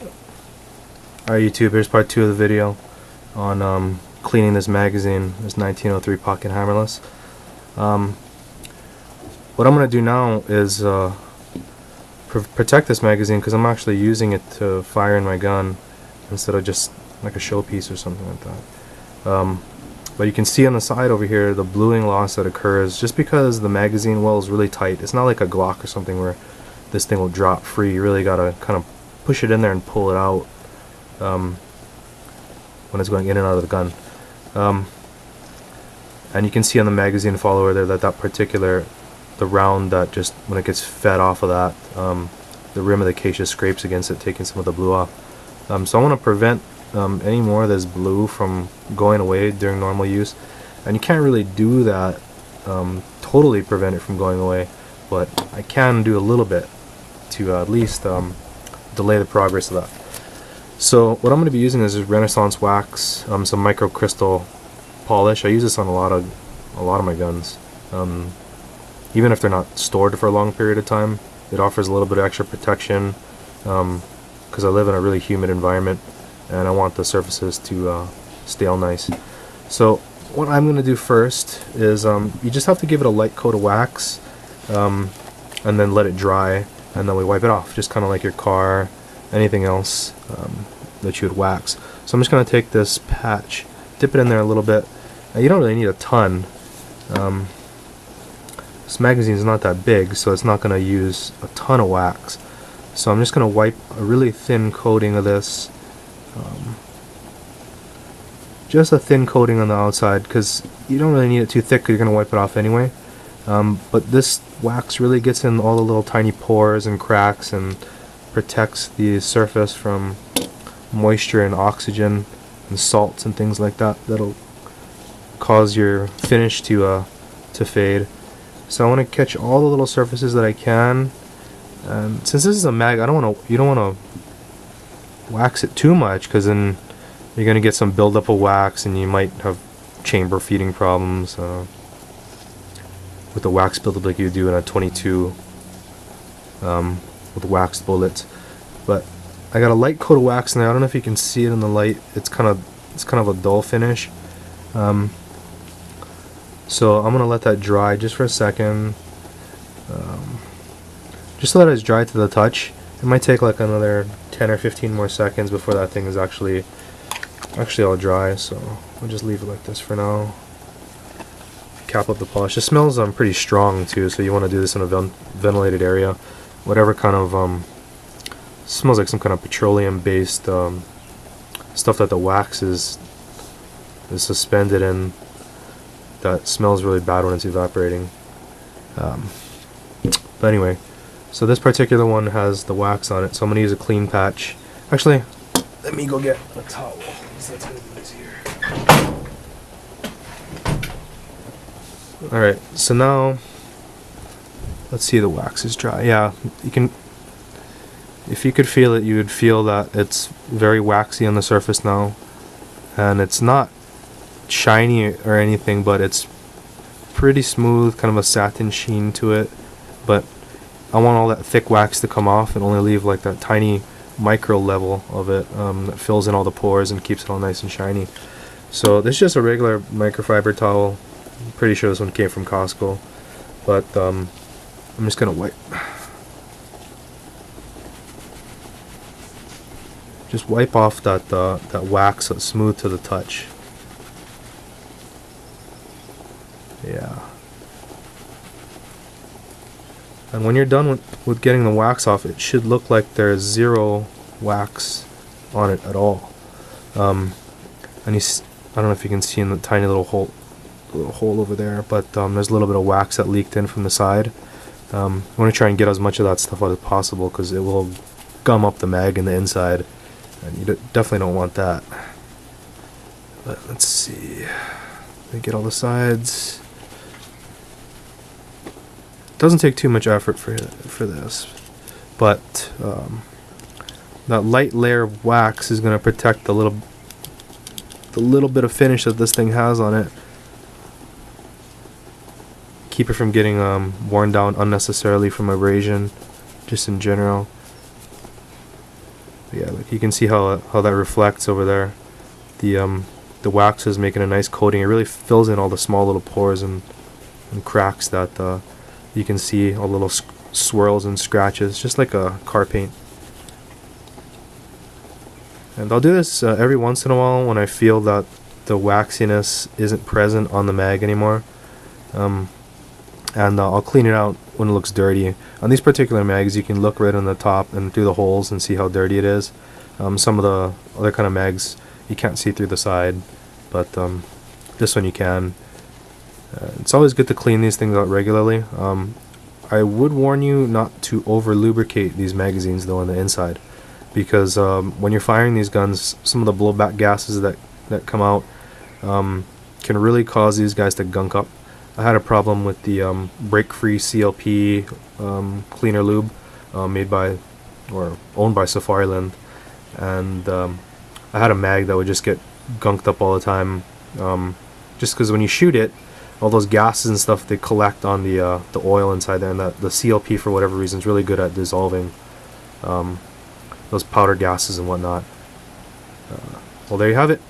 Alright YouTube, here's part 2 of the video on cleaning this magazine, this 1903 Pocket Hammerless. What I'm going to do now is protect this magazine because I'm actually using it to fire in my gun instead of just like a showpiece or something like that. But you can see on the side over here the bluing loss that occurs just because the magazine well is really tight. It's not like a Glock or something where this thing will drop free. You really got to kind of push it in there and pull it out when it's going in and out of the gun. And you can see on the magazine follower there that the round that just when it gets fed off of that, the rim of the case just scrapes against it, taking some of the blue off. So I want to prevent any more of this blue from going away during normal use, and you can't really do that totally prevent it from going away, but I can do a little bit to at least delay the progress of that. So what I'm going to be using is Renaissance wax, some micro crystal polish. I use this on a lot of my guns. Even if they're not stored for a long period of time, it offers a little bit of extra protection because I live in a really humid environment and I want the surfaces to stay all nice. So what I'm going to do first is you just have to give it a light coat of wax and then let it dry, and then we wipe it off, just kind of like your car, anything else that you would wax. So I'm just going to take this patch, dip it in there a little bit. Now, you don't really need a ton. This magazine is not that big, so it's not going to use a ton of wax. So I'm just going to wipe a really thin coating of this, just a thin coating on the outside, because you don't really need it too thick because you're going to wipe it off anyway. But this wax really gets in all the little tiny pores and cracks and protects the surface from moisture and oxygen and salts and things like that that'll cause your finish to fade. So I want to catch all the little surfaces that I can, and since this is a mag, you don't want to wax it too much, because then you're going to get some buildup of wax and you might have chamber feeding problems with the wax buildup like you do in a 22 with waxed bullets. But I got a light coat of wax now. I don't know if you can see it in the light. It's kind of a dull finish. So I'm gonna let that dry just for a second. Just so that it's dry to the touch. It might take like another 10 or 15 more seconds before that thing is actually all dry. So I'll just leave it like this for now. Cap up the polish. It smells pretty strong too, so you want to do this in a ventilated area. Whatever kind of smells like some kind of petroleum based stuff that the wax is suspended in, that smells really bad when it's evaporating. But anyway, so this particular one has the wax on it, so I'm going to use a clean patch. Actually, let me go get a towel, so that's going to be easier. Alright, so now let's see, the wax is dry. Yeah, you can, if you could feel it, you would feel that it's very waxy on the surface now, and it's not shiny or anything, but it's pretty smooth, kind of a satin sheen to it. But I want all that thick wax to come off and only leave like that tiny micro level of it that fills in all the pores and keeps it all nice and shiny. So this is just a regular microfiber towel. I'm pretty sure this one came from Costco, but I'm just gonna wipe off that wax so it's smooth to the touch. Yeah. And when you're done with getting the wax off, it should look like there's zero wax on it at all. And I don't know if you can see in the tiny little hole over there, but there's a little bit of wax that leaked in from the side. I want to try and get as much of that stuff out as possible because it will gum up the mag in the inside, and you definitely don't want that. But let's see. Let me get all the sides. Doesn't take too much effort for this, but that light layer of wax is going to protect the little bit of finish that this thing has on it. Keep it from getting worn down unnecessarily from abrasion, just in general. But yeah, You can see how that reflects over there. The wax is making a nice coating. It really fills in all the small little pores and cracks that you can see, all little swirls and scratches, just like a car paint. And I'll do this every once in a while when I feel that the waxiness isn't present on the mag anymore. And I'll clean it out when it looks dirty. On these particular mags, you can look right on the top and through the holes and see how dirty it is. Some of the other kind of mags, you can't see through the side, but this one you can. It's always good to clean these things out regularly. I would warn you not to over lubricate these magazines though on the inside, because when you're firing these guns, some of the blowback gases that come out can really cause these guys to gunk up. I had a problem with the break-free CLP cleaner lube made by or owned by Safariland, and I had a mag that would just get gunked up all the time, just because when you shoot it, all those gases and stuff, they collect on the oil inside there, and the CLP for whatever reason is really good at dissolving those powder gases and whatnot. Well, there you have it.